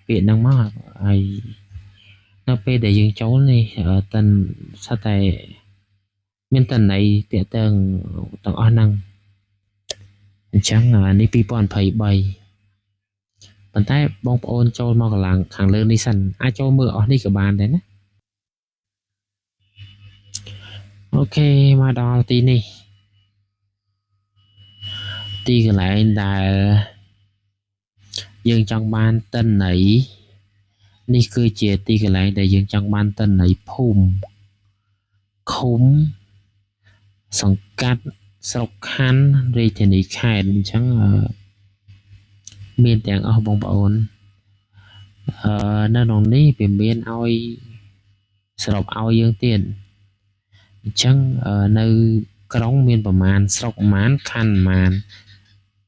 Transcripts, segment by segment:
ពាក្យហ្នឹងមកហើយនៅពេលដែលយើងចូលនេះតិនស្ថិតតែមានតិន័យតាក់ទងទាំងអស់ហ្នឹងអញ្ចឹងនេះ2023ប៉ុន្តែបងប្អូនចូលមកកន្លងខាងលើនេះសិនអាចចូលមើលអស់នេះក៏បានដែរណាអូខេមកដល់ទីនេះទីកន្លែងដែលយើងចង់បានតិន័យនេះគឺជាទីកន្លែងដែលយើងចង់បានតិន័យភូមិឃុំសង្កាត់ស្រុកខណ្ឌរាជធានីខេត្តអញ្ចឹងមានទាំងអស់បងប្អូននៅក្នុងនេះវាមានឲ្យសរុបឲ្យយើងទៀតអញ្ចឹងនៅក្រុងមានប្រមាណស្រុកប្រមាណខណ្ឌប្រមាណ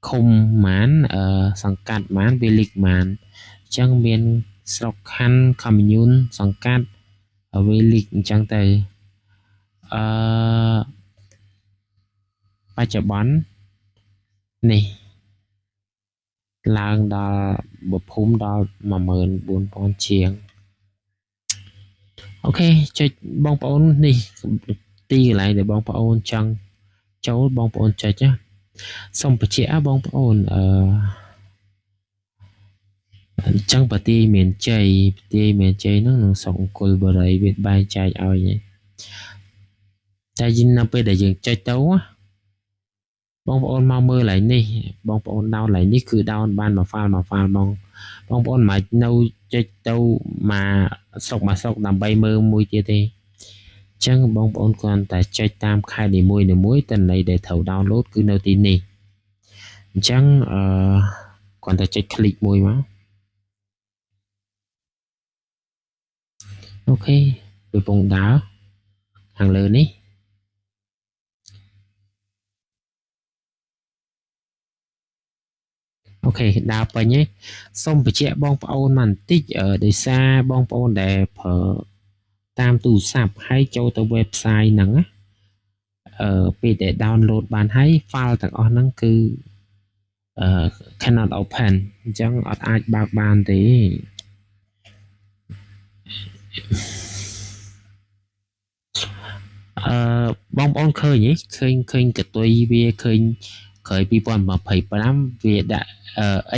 ឃុំប្រមាណសង្កាត់ប្រមាណវាលិចប្រមាណអញ្ចឹងមានស្រុកខណ្ឌខមញូនសង្កាត់វាលិចអញ្ចឹងទៅបច្ចុប្បន្ននេះឡើងដល់បុភូមិដល់14000ជាងអូខេចុចបងប្អូននេះទីកន្លែងដែលបងប្អូនចង់ចូលបងប្អូនចុចណាសូមបញ្ជាក់បងប្អូនអញ្ចឹងប្រទីមានជ័យហ្នឹងនឹងស្រុកអង្គុលបុរីវាបែងចែកឲ្យតែយើងនៅពេលដែលយើងចុចទៅបងប្អូនមកមើលឡើងនេះបងប្អូនដោនឡើងនេះគឺដោនបានមួយហ្វាល់បងប្អូនមិននៅចុចទៅមកស្រុកដើម្បីមើលមួយទៀតទេអញ្ចឹងបងប្អូនគ្រាន់តែចុចតាមខេត្តនីមួយតន័យដែលត្រូវដោនឡូតគឺនៅទីនេះអញ្ចឹងគ្រាន់តែចុចคลิกមួយមកអូខេវាពងដើរខាងលើនេះអូខេដើរពេញហើយសូមបញ្ជាក់បងប្អូនមកបន្តិចដោយសារបងប្អូនដែលប្រើតាមទូរស័ព្ទហើយចូលទៅ website ហ្នឹងពេលដែល download បានហើយ file ទាំងអស់ហ្នឹងគឺcannot open អញ្ចឹងអត់អាចបើកបានទេបងប្អូនឃើញឃើញកតុយវាឃើញក្រោយ2025វាដាក់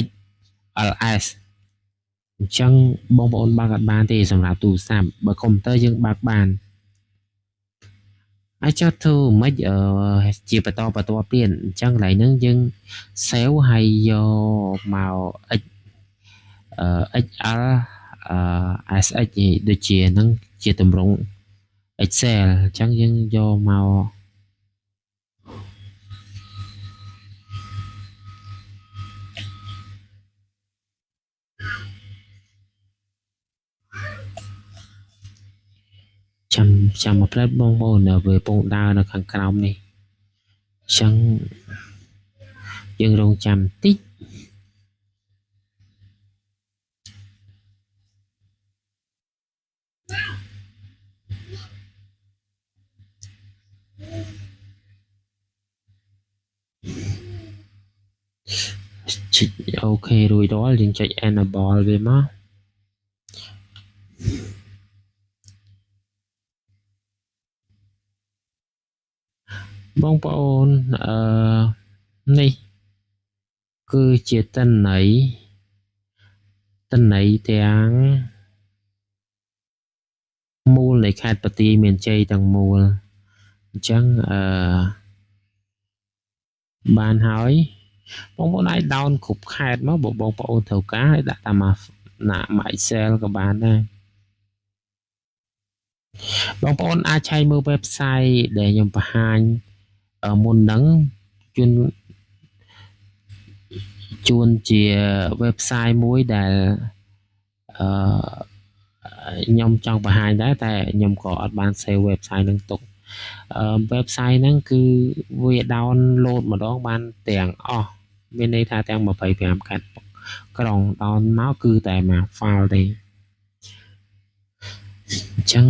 XLS អញ្ចឹងបងប្អូនបើកអត់បានទេសម្រាប់ទូរស័ព្ទបើកុំព្យូទ័រយើងបើកបានអាចចុះធ្វើមិនជាបន្តទៀតអញ្ចឹងកន្លែងហ្នឹងយើង save ហើយយកមក XL SX ដូចជាហ្នឹងជាទម្រង់ Excel អញ្ចឹងយើងយកមកចាំមកផ្លែបងប្អូនវាពងដើរនៅខាងក្រោមនេះអញ្ចឹងយើងរងចាំតិចអូខេរួចរាល់យើងចុច enable វាមកបងប្អូននេះគឺជាតិន័យទាំងមូលនៃខេត្តបន្ទាយមានជ័យទាំងមូលអញ្ចឹងបានហើយបងប្អូនអាចដោនគ្រប់ខេត្តមកបងប្អូនត្រូវការឲ្យដាក់តាមមក Excel ក៏បានដែរបងប្អូនអាចឆែកមើល website ដែលខ្ញុំបង្ហាញមុនហ្នឹងជួនជា website មួយដែលខ្ញុំចង់បង្ហាញដែរតែខ្ញុំក៏អត់បាន save website ហ្នឹងទុកwebsite ហ្នឹងគឺវា download ម្ដងបានទាំងអស់មានន័យថាទាំង25ខេត្តក្រុង down មកគឺតែមួយ file ទេអញ្ចឹង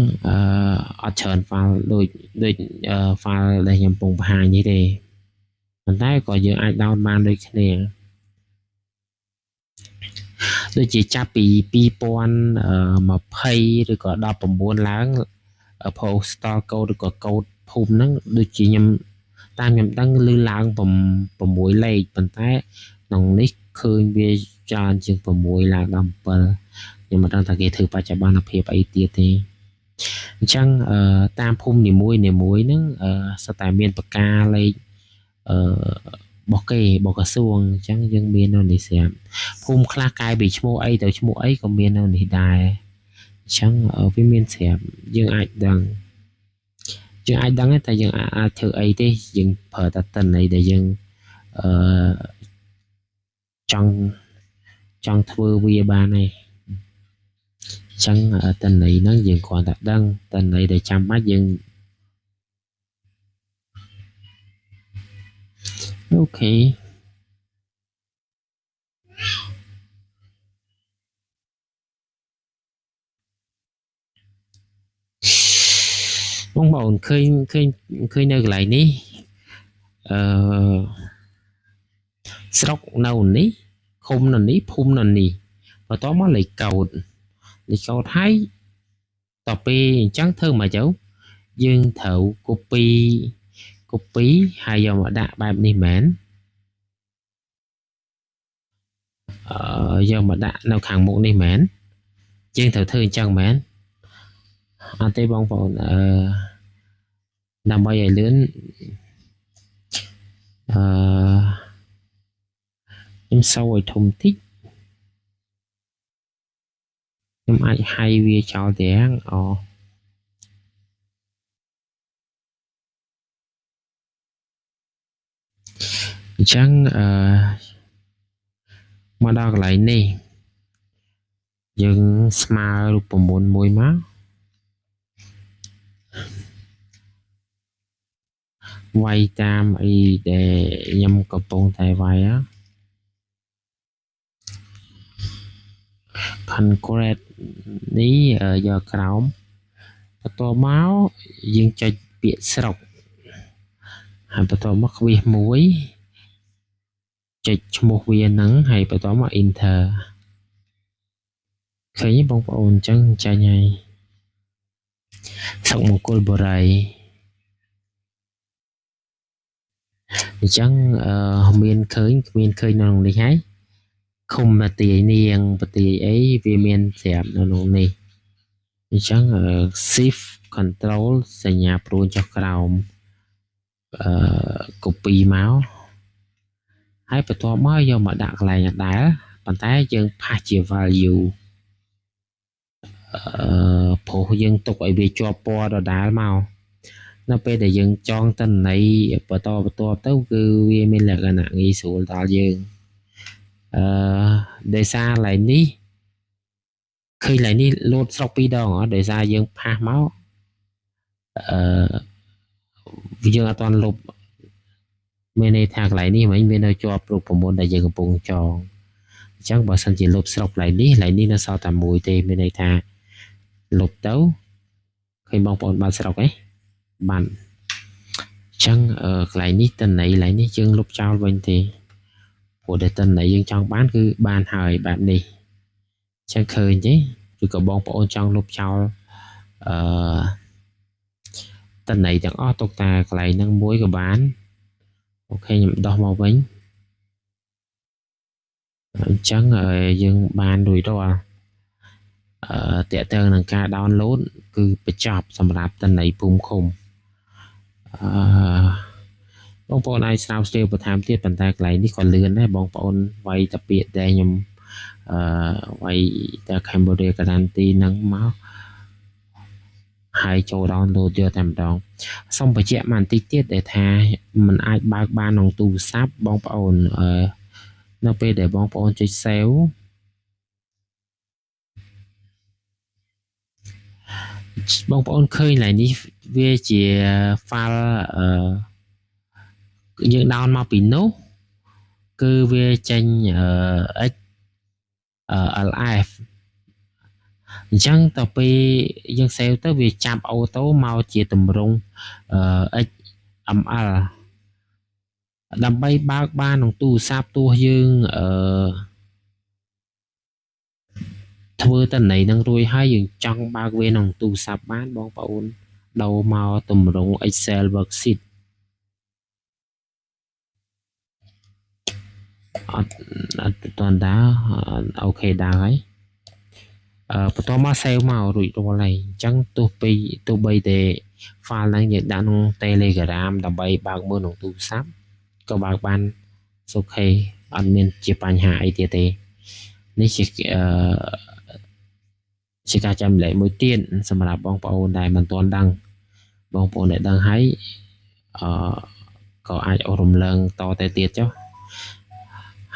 អត់ច្រើន file ដូច file ដែលខ្ញុំកំពុងបង្ហាញនេះទេប៉ុន្តែក៏យើងអាច down បានដូចគ្នា ដូចជាចាប់ពី2020ឬក៏19ឡើងpostal code ឬក៏កូដភូមិហ្នឹងដូចជាខ្ញុំតាមខ្ញុំដឹងឮឡើង6លេខប៉ុន្តែក្នុងនេះឃើញវាច្រើនជាង6ឡើងដល់7ខ្ញុំមិនដឹងថាគេធ្វើបច្ចុប្បន្នភាពអីទៀតទេអញ្ចឹងតាមភូមិនីមួយហ្នឹងសុទ្ធតែមានបកាលេខរបស់គេរបស់ក្រសួងអញ្ចឹងយើងមាននៅនេះស្រាប់ភូមិខ្លះកែពីឈ្មោះអីទៅឈ្មោះអីក៏មាននៅនេះដែរអញ្ចឹងវាមានស្រាប់យើងអាចដឹងតែយើងអាចធ្វើអីទេយើងប្រើតែតិន័យដែលយើងចង់ធ្វើវាបានឯងអញ្ចឹងតិន័យហ្នឹងយើងគ្រាន់តែដឹងតិន័យដែលចាំបាច់យើងអូខេបងប្អូនឃើញនៅកន្លែងនេះស្រុកនៅនេះឃុំនៅនេះភូមិនៅនេះបន្ទាប់មកលេខកោដហើយតទៅពេលអញ្ចឹងធ្វើមកទៅយើងត្រូវ copy ហើយយកមកដាក់បែបនេះមែនយកមកដាក់នៅខាងមុខនេះមែនយើងត្រូវធ្វើអញ្ចឹងមែនអត់ទេបងប្អូនដើម្បីឲ្យលឿនខ្ញុំសូវឲ្យធំតិចខ្ញុំអាចហាយវាចោលទាំងអញ្ចឹងមកដល់កន្លែងនេះយើងស្មើរូបមន្តមួយមកវាយតាមអីដែលខ្ញុំកំពុងតែវាយconcrete នេះយកក្រោមបន្ទាប់មកយើងចុចពាក្យស្រុកហើយបន្ទាប់មកគ្វីសមួយចុចឈ្មោះវាហ្នឹងហើយបន្ទាប់មក enter ឃើញបងប្អូនអញ្ចឹងចាញ់ហើយស្រុកមង្គលបុរីអញ្ចឹងមានឃើញនៅក្នុងនេះហើយឃុំបទាយនាងបទាយអីវាមានស្រាប់នៅក្នុងនេះអញ្ចឹង shift control សញ្ញាព្រួញចុះក្រោមcopy មកហើយបន្ទាប់មកយកមកដាក់កន្លែងដដែលប៉ុន្តែយើងផាសជា value ព្រោះយើងទុកឲ្យវាជាប់ពណ៌ដដែលមកនៅពេលដែលយើងចងតន័យបន្តទៅគឺវាមានលក្ខណៈងាយស្រួលដល់យើងដោយសារកន្លែងនេះឃើញកន្លែងនេះលោតស្រុក2ដងដោយសារយើងផាសមកយើងអត់ទាន់លុបមានន័យថាកន្លែងនេះមិនមាននៅជាប់រូបមន្តដែលយើងកំពុងចងអញ្ចឹងបើសិនជាលុបស្រុកកន្លែងនេះនៅសល់តែមួយទេមានន័យថាលុបទៅឃើញបងប្អូនបាត់ស្រុកឯងបានអញ្ចឹងកន្លែងនេះតន័យកន្លែងនេះយើងលុបចោលវិញទេព្រោះតែតន័យយើងចង់បានគឺបានហើយបែបនេះអញ្ចឹងឃើញទេឬក៏បងប្អូនចង់លុបចោលតន័យទាំងអស់ទុកតែកន្លែងហ្នឹងមួយក៏បានអូខេខ្ញុំដោះមកវិញអញ្ចឹងយើងបានរួចរាល់តេតើនឹងការ download គឺបញ្ចប់សម្រាប់តន័យភូមិឃុំបងប្អូនអាចស្រាវជ្រាវបន្ថែមទៀតប៉ុន្តែកន្លែងនេះក៏លឿនដែរបងប្អូនវាយតាពាក្យដែលខ្ញុំវាយតែ Cambodia Guarantee ហ្នឹងមកហើយចូល download យកតែម្ដងសូមបញ្ជាក់មកបន្តិចទៀតដែលថាมันអាចបើកបានក្នុងទូរស័ព្ទបងប្អូននៅពេលដែលបងប្អូនចុច save បងប្អូនឃើញកន្លែងនេះវាជា file យើង down មកពីនោះគឺវាចេញXLF អញ្ចឹងទៅពេលយើង save ទៅវាចាប់អូតូមកជាទម្រង់XML ដើម្បីបើកបានក្នុងទូរស័ព្ទទោះយើង ធ្វើតន័យនឹងរួចហើយយើងចង់បើកវាក្នុងទូរស័ព្ទបានបងប្អូនដូរមកទម្រង់ Excel worksheet អត់តាន់ដែរអូខេដែរហើយបន្ទាប់មក save មករួចរាល់ហើយអញ្ចឹងទោះបីតែ file ហ្នឹងយើងដាក់ក្នុង Telegram ដើម្បីបើកមើលក្នុងទូរស័ព្ទក៏បើកបានសុខេអត់មានជាបញ្ហាអីទៀតទេនេះជាការចាំលែកមួយទៀតសម្រាប់បងប្អូនដែលមិនទាន់ដឹងបងប្អូនដែលដឹងហើយក៏អាចរំលងតទៅទៀតចុះ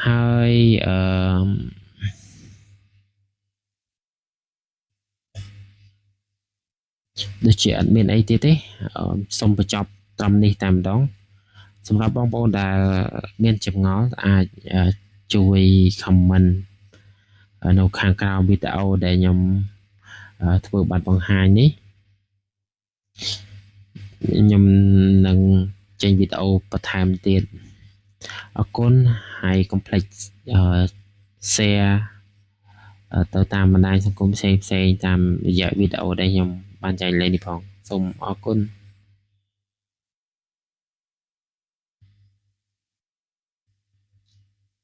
ហើយដូចជាអត់មានអីទៀតទេសូមបញ្ចប់ត្រឹមនេះតែម្ដងសម្រាប់បងប្អូនដែលមានចម្ងល់អាចជួយ comment នៅខាងក្រោមវីដេអូដែលខ្ញុំធ្វើបទបង្ហាញនេះខ្ញុំនឹងចេញវីដេអូបន្ថែមទៀតអរគុណហើយកុំភ្លេចshare ទៅតាមបណ្ដាញសង្គមផ្សេងៗតាមរយៈវីដេអូដែលខ្ញុំបានចែកលេខនេះផងសូមអរគុណ